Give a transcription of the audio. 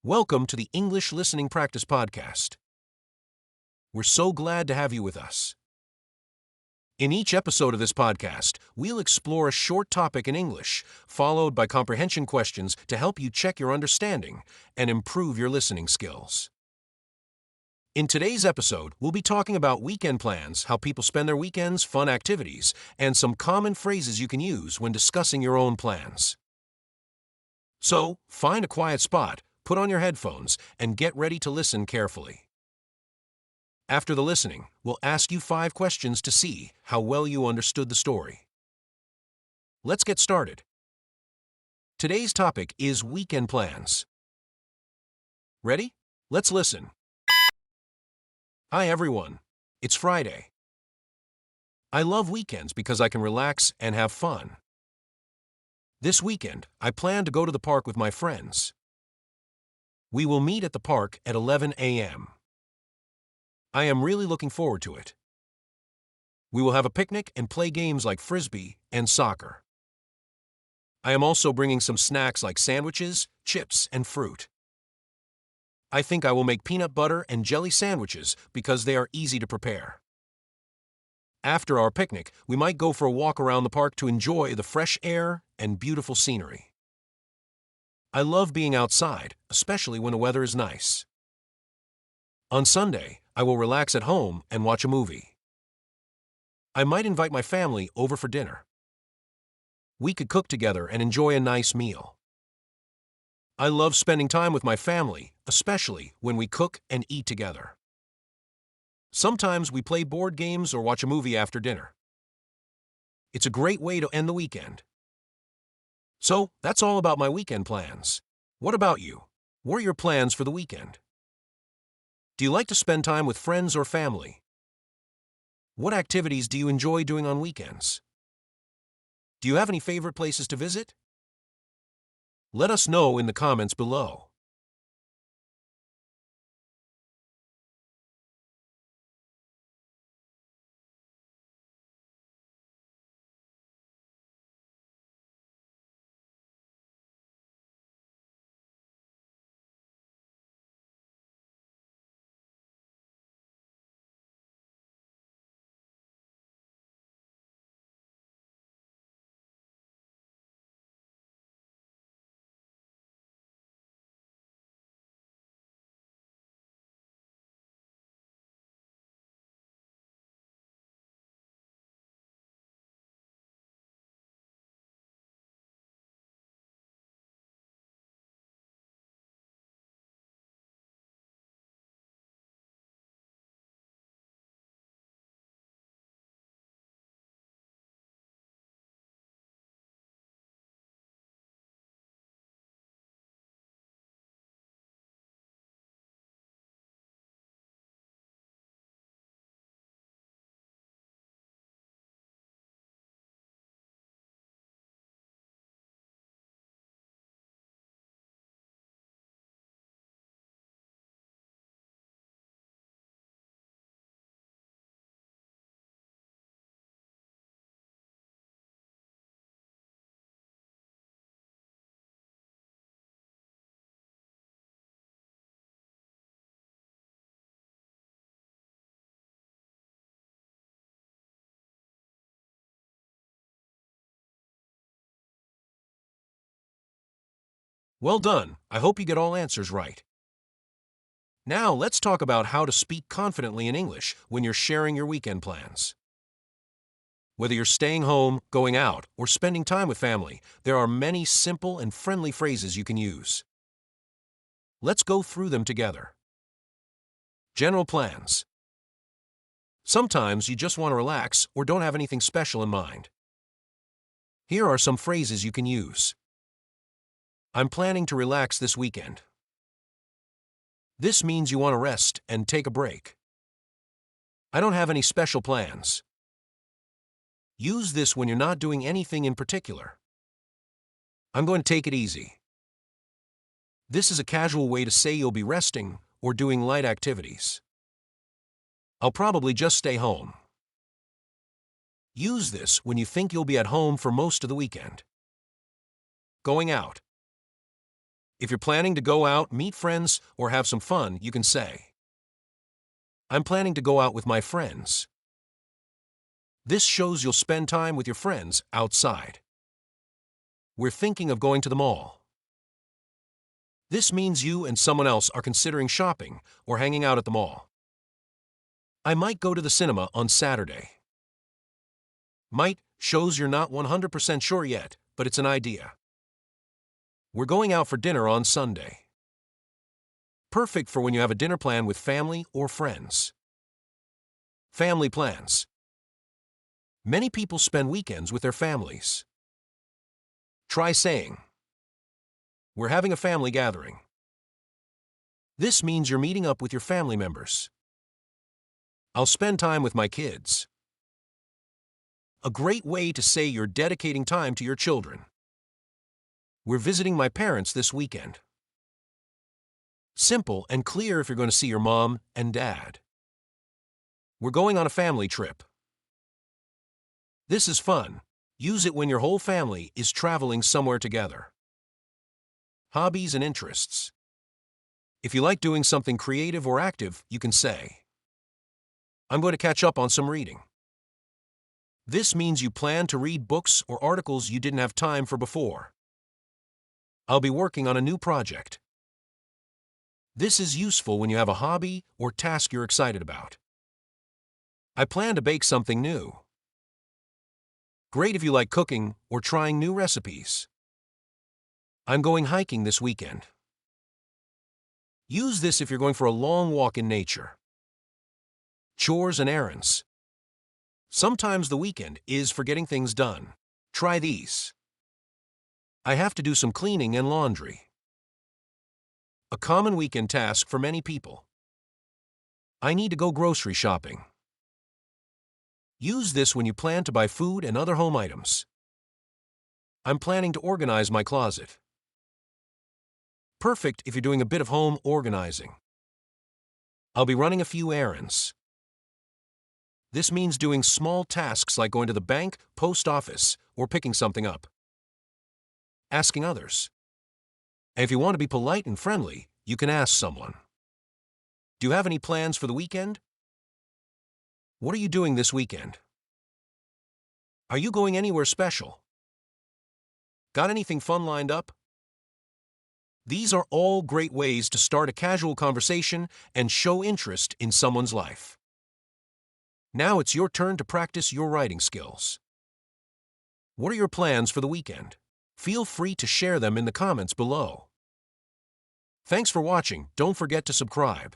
Welcome to the English Listening Practice Podcast. We're so glad to have you with us. In each episode of this podcast, we'll explore a short topic in English, followed by comprehension questions to help you check your understanding and improve your listening skills. In today's episode, we'll be talking about weekend plans, how people spend their weekends, fun activities, and some common phrases you can use when discussing your own plans. So, find a quiet spot, put on your headphones, and get ready to listen carefully. After the listening, we'll ask you 5 questions to see how well you understood the story. Let's get started. Today's topic is weekend plans. Ready? Let's listen. Hi everyone. It's Friday. I love weekends because I can relax and have fun. This weekend, I plan to go to the park with my friends. We will meet at the park at 11 a.m. I am really looking forward to it. We will have a picnic and play games like frisbee and soccer. I am also bringing some snacks like sandwiches, chips, and fruit. I think I will make peanut butter and jelly sandwiches because they are easy to prepare. After our picnic, we might go for a walk around the park to enjoy the fresh air and beautiful scenery. I love being outside, especially when the weather is nice. On Sunday, I will relax at home and watch a movie. I might invite my family over for dinner. We could cook together and enjoy a nice meal. I love spending time with my family, especially when we cook and eat together. Sometimes we play board games or watch a movie after dinner. It's a great way to end the weekend. So, that's all about my weekend plans. What about you? What are your plans for the weekend? Do you like to spend time with friends or family? What activities do you enjoy doing on weekends? Do you have any favorite places to visit? Let us know in the comments below. Well done. I hope you get all answers right. Now, let's talk about how to speak confidently in English when you're sharing your weekend plans. Whether you're staying home, going out, or spending time with family, there are many simple and friendly phrases you can use. Let's go through them together. General plans. Sometimes you just want to relax or don't have anything special in mind. Here are some phrases you can use. I'm planning to relax this weekend. This means you want to rest and take a break. I don't have any special plans. Use this when you're not doing anything in particular. I'm going to take it easy. This is a casual way to say you'll be resting or doing light activities. I'll probably just stay home. Use this when you think you'll be at home for most of the weekend. Going out. If you're planning to go out, meet friends, or have some fun, you can say, I'm planning to go out with my friends. This shows you'll spend time with your friends outside. We're thinking of going to the mall. This means you and someone else are considering shopping or hanging out at the mall. I might go to the cinema on Saturday. Might shows you're not 100% sure yet, but it's an idea. We're going out for dinner on Sunday. Perfect for when you have a dinner plan with family or friends. Family plans. Many people spend weekends with their families. Try saying, we're having a family gathering. This means you're meeting up with your family members. I'll spend time with my kids. A great way to say you're dedicating time to your children. We're visiting my parents this weekend. Simple and clear if you're going to see your mom and dad. We're going on a family trip. This is fun. Use it when your whole family is traveling somewhere together. Hobbies and interests. If you like doing something creative or active, you can say, I'm going to catch up on some reading. This means you plan to read books or articles you didn't have time for before. I'll be working on a new project. This is useful when you have a hobby or task you're excited about. I plan to bake something new. Great if you like cooking or trying new recipes. I'm going hiking this weekend. Use this if you're going for a long walk in nature. Chores and errands. Sometimes the weekend is for getting things done. Try these. I have to do some cleaning and laundry. A common weekend task for many people. I need to go grocery shopping. Use this when you plan to buy food and other home items. I'm planning to organize my closet. Perfect if you're doing a bit of home organizing. I'll be running a few errands. This means doing small tasks like going to the bank, post office, or picking something up. Asking others. And if you want to be polite and friendly, you can ask someone. Do you have any plans for the weekend? What are you doing this weekend? Are you going anywhere special? Got anything fun lined up? These are all great ways to start a casual conversation and show interest in someone's life. Now it's your turn to practice your writing skills. What are your plans for the weekend? Feel free to share them in the comments below. Thanks for watching. Don't forget to subscribe.